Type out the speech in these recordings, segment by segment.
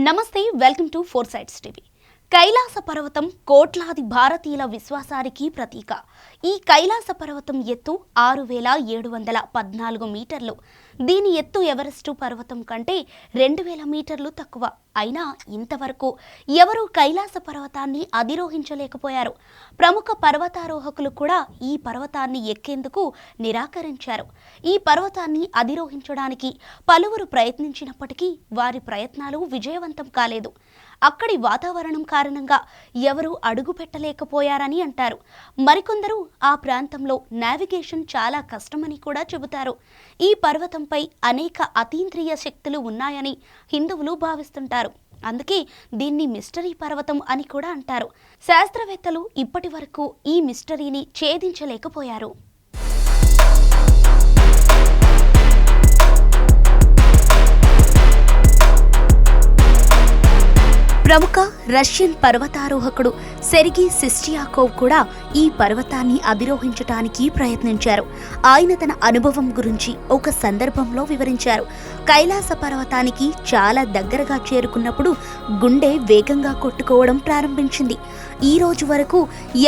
నమస్తే, welcome to four sides TV. Kailasa పర్వతం కోట్లాది భారతీయుల విశ్వాసానికి ప్రతీక. ఈ కైలాస పర్వతం ఎత్తు 6714 మీటర్లు. దీని ఎత్తు ఎవరెస్టు పర్వతం కంటే 2000 మీటర్లు తక్కువ. అయినా ఇంతవరకు ఎవరూ కైలాస పర్వతాన్ని అధిరోహించలేకపోయారు. ప్రముఖ పర్వతారోహకులు కూడా ఈ పర్వతాన్ని ఎక్కేందుకు నిరాకరించారు. ఈ పర్వతాన్ని అధిరోహించడానికి పలువురు ప్రయత్నించినప్పటికీ వారి ప్రయత్నాలు విజయవంతం కాలేదు. అక్కడి వాతావరణం కారణంగా ఎవరూ అడుగు పెట్టలేకపోయారని అంటారు. మరికొందరు ఆ ప్రాంతంలో నావిగేషన్ చాలా కష్టమని కూడా చెబుతారు. ఈ పర్వతంపై అనేక అతీంద్రియ శక్తులు ఉన్నాయని హిందువులు భావిస్తుంటారు. అందుకే దీన్ని మిస్టరీ పర్వతం అని కూడా అంటారు. శాస్త్రవేత్తలు ఇప్పటి వరకు ఈ మిస్టరీని ఛేదించలేకపోయారు. ప్రముఖ రష్యన్ పర్వతారోహకుడు సెర్గీ సిస్టియాకోవ్ కూడా ఈ పర్వతాన్ని అధిరోహించడానికి ప్రయత్నించారు. ఆయన తన అనుభవం గురించి ఒక సందర్భంలో వివరించారు. కైలాస పర్వతానికి చాలా దగ్గరగా చేరుకున్నప్పుడు గుండె వేగంగా కొట్టుకోవడం ప్రారంభించింది. ఈ రోజు వరకు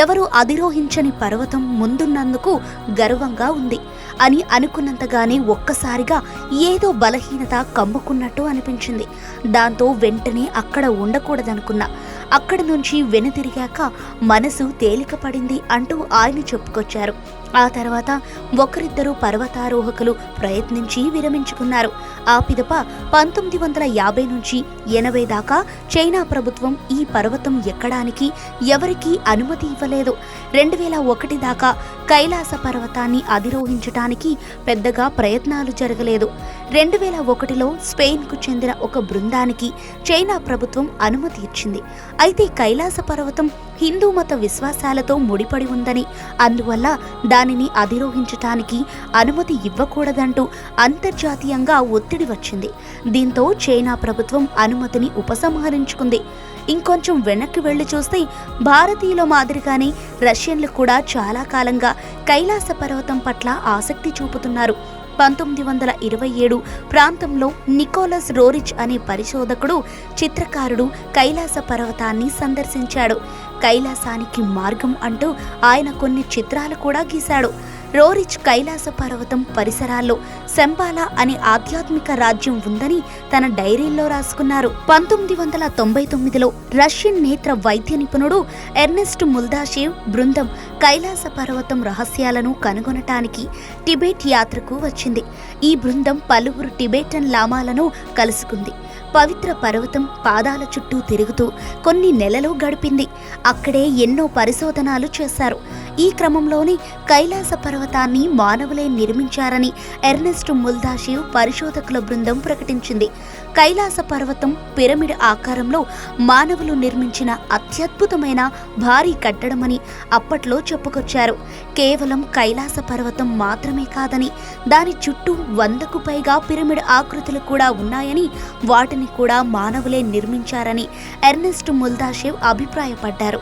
ఎవరూ అధిరోహించని పర్వతం ముందున్నందుకు గర్వంగా ఉంది అని అనుకున్నంతగానే ఒక్కసారిగా ఏదో బలహీనత కమ్ముకున్నట్టు అనిపించింది. దాంతో వెంటనే అక్కడ ఉండకూడదనుకున్నా. అక్కడి నుంచి వెనుతిరిగాక మనసు తేలికపడింది అంటూ ఆయన చెప్పుకొచ్చారు. ఆ తర్వాత ఒకరిద్దరు పర్వతారోహకులు ప్రయత్నించి విరమించుకున్నారు. ఆ పిదప 1950 నుంచి 80 దాకా చైనా ప్రభుత్వం ఈ పర్వతం ఎక్కడానికి ఎవరికీ అనుమతి ఇవ్వలేదు. 2001 దాకా కైలాస పర్వతాన్ని అధిరోహించడానికి పెద్దగా ప్రయత్నాలు జరగలేదు. 2001లో స్పెయిన్కు చెందిన ఒక బృందానికి చైనా ప్రభుత్వం అనుమతి ఇచ్చింది. అయితే కైలాస పర్వతం హిందూ మత విశ్వాసాలతో ముడిపడి ఉందని, అందువల్ల దానిని అధిరోహించటానికి అనుమతి ఇవ్వకూడదంటూ అంతర్జాతీయంగా ఒత్తిడి వచ్చింది. దీంతో చైనా ప్రభుత్వం అనుమతిని ఉపసంహరించుకుంది. ఇంకొంచెం వెనక్కి వెళ్లి చూస్తే భారతీయుల మాదిరిగానే రష్యన్లు కూడా చాలా కాలంగా కైలాస పర్వతం పట్ల ఆసక్తి చూపుతున్నారు. 1927 ప్రాంతంలో నికోలస్ రోరిచ్ అనే పరిశోధకుడు, చిత్రకారుడు కైలాస పర్వతాన్ని సందర్శించాడు. కైలాసానికి మార్గం అంటూ ఆయన కొన్ని చిత్రాలు కూడా గీశాడు. రోరిచ్ కైలాస పర్వతం పరిసరాల్లో శంబాలా అనే ఆధ్యాత్మిక రాజ్యం ఉందని తన డైరీల్లో రాసుకున్నారు. 1999లో రష్యన్ నేత్ర వైద్య నిపుణుడు ఎర్నెస్ట్ ముల్దాషేవ్ బృందం కైలాస పర్వతం రహస్యాలను కనుగొనటానికి టిబెట్ యాత్రకు వచ్చింది. ఈ బృందం పలువురు టిబెటన్ లామాలను కలుసుకుంది. పవిత్ర పర్వతం పాదాల చుట్టూ తిరుగుతూ కొన్ని నెలలు గడిపింది. అక్కడే ఎన్నో పరిశోధనలు చేశారు. ఈ క్రమంలోనే కైలాస పర్వతాన్ని మానవులే నిర్మించారని ఎర్నెస్ట్ ముల్దాషేవ్ పరిశోధకుల బృందం ప్రకటించింది. కైలాస పర్వతం పిరమిడ్ ఆకారంలో మానవులు నిర్మించిన అత్యద్భుతమైన భారీ కట్టడమని అప్పట్లో చెప్పుకొచ్చారు. కేవలం కైలాస పర్వతం మాత్రమే కాదని, దాని చుట్టూ 100కు పైగా పిరమిడ్ ఆకృతులు కూడా ఉన్నాయని, వాటిని కూడా మానవులే నిర్మించారని ఎర్నెస్ట్ ముల్దాషేవ్ అభిప్రాయపడ్డారు.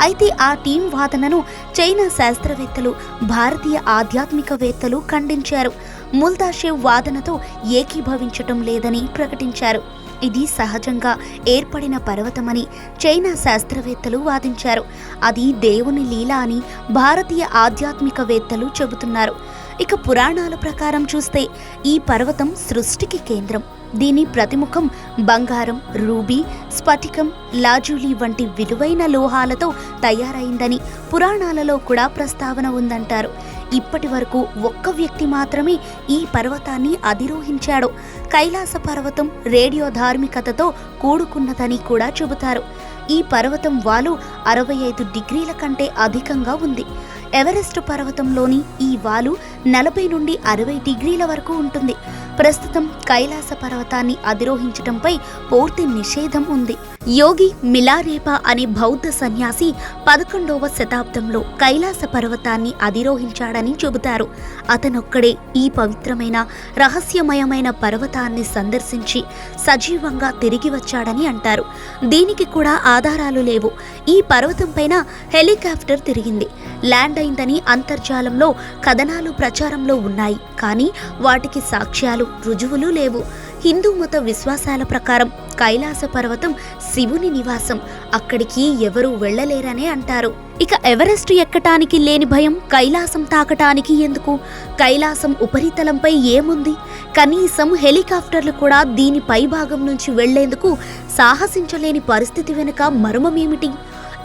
అయితే ఆ టీం వాదనను చైనా శాస్త్రవేత్తలు, భారతీయ ఆధ్యాత్మికవేత్తలు ఖండించారు. ముల్దాషేవ్ వాదనతో ఏకీభవించటం లేదని ప్రకటించారు. ఇది సహజంగా ఏర్పడిన పర్వతమని చైనా శాస్త్రవేత్తలు వాదించారు. అది దేవుని లీల అని భారతీయ ఆధ్యాత్మికవేత్తలు చెబుతున్నారు. ఇక పురాణాల ప్రకారం చూస్తే ఈ పర్వతం సృష్టికి కేంద్రం. దీని ప్రతిముఖం బంగారం, రూబీ, స్ఫటికం, లాజూలీ వంటి విలువైన లోహాలతో తయారైందని పురాణాలలో కూడా ప్రస్తావన ఉందంటారు. ఇప్పటి వరకు ఒక్క వ్యక్తి మాత్రమే ఈ పర్వతాన్ని అధిరోహించాడు. కైలాస పర్వతం రేడియో ధార్మికతతో కూడుకున్నదని కూడా చెబుతారు. ఈ పర్వతం వాలు 65 డిగ్రీల కంటే అధికంగా ఉంది. ఎవరెస్ట్ పర్వతంలోని ఈ వాలు 40 నుండి 60 డిగ్రీల వరకు ఉంటుంది. ప్రస్తుతం కైలాస పర్వతాన్ని అధిరోహించటంపై పూర్తి నిషేధం ఉంది. యోగి మిలారేపా అనే బౌద్ధ సన్యాసి 11వ శతాబ్దంలో కైలాస పర్వతాన్ని అధిరోహించాడని చెబుతారు. అతనొక్కడే ఈ పవిత్రమైన రహస్యమయమైన పర్వతాన్ని సందర్శించి సజీవంగా తిరిగి వచ్చాడని అంటారు. దీనికి కూడా ఆధారాలు లేవు. ఈ పర్వతం పైన హెలికాప్టర్ తిరిగింది, ల్యాండ్ అయిందని అంతర్జాలంలో కథనాలు ప్రచారంలో ఉన్నాయి. కానీ వాటికి సాక్ష్యాలు, రుజువులు లేవు. హిందూ మత విశ్వాసాల ప్రకారం కైలాస పర్వతం శివుని నివాసం. అక్కడికి ఎవరూ వెళ్ళలేరనే అంటారు. ఇక ఎవరెస్ట్ ఎక్కటానికి లేని భయం కైలాసం తాకటానికి ఎందుకు? కైలాసం ఉపరితలంపై ఏముంది? కనీసం హెలికాప్టర్లు కూడా దీని పైభాగం నుంచి వెళ్లేందుకు సాహసించలేని పరిస్థితి వెనుక మర్మమేమిటి?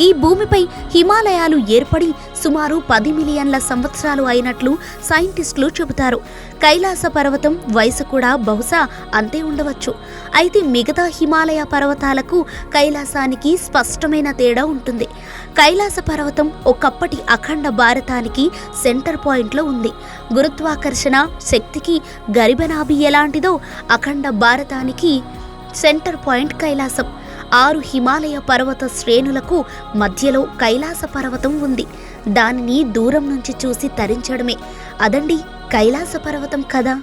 ఈ భూమిపై హిమాలయాలు ఏర్పడి సుమారు 10 మిలియన్ల సంవత్సరాలు అయినట్లు సైంటిస్టులు చెబుతారు. కైలాస పర్వతం వయసు కూడా బహుశా అంతే ఉండవచ్చు. అయితే మిగతా హిమాలయ పర్వతాలకు కైలాసానికి స్పష్టమైన తేడా ఉంటుంది. కైలాస పర్వతం ఒకప్పటి అఖండ భారతానికి సెంటర్ పాయింట్లో ఉంది. గురుత్వాకర్షణ శక్తికి గరిబనాభి ఎలాంటిదో అఖండ భారతానికి సెంటర్ పాయింట్ కైలాసం. 6 హిమాలయ పర్వత శ్రేణులకు మధ్యలో కైలాస పర్వతం ఉంది. దానిని దూరం నుంచి చూసి తరించడమే అదండి కైలాస పర్వతం కదా.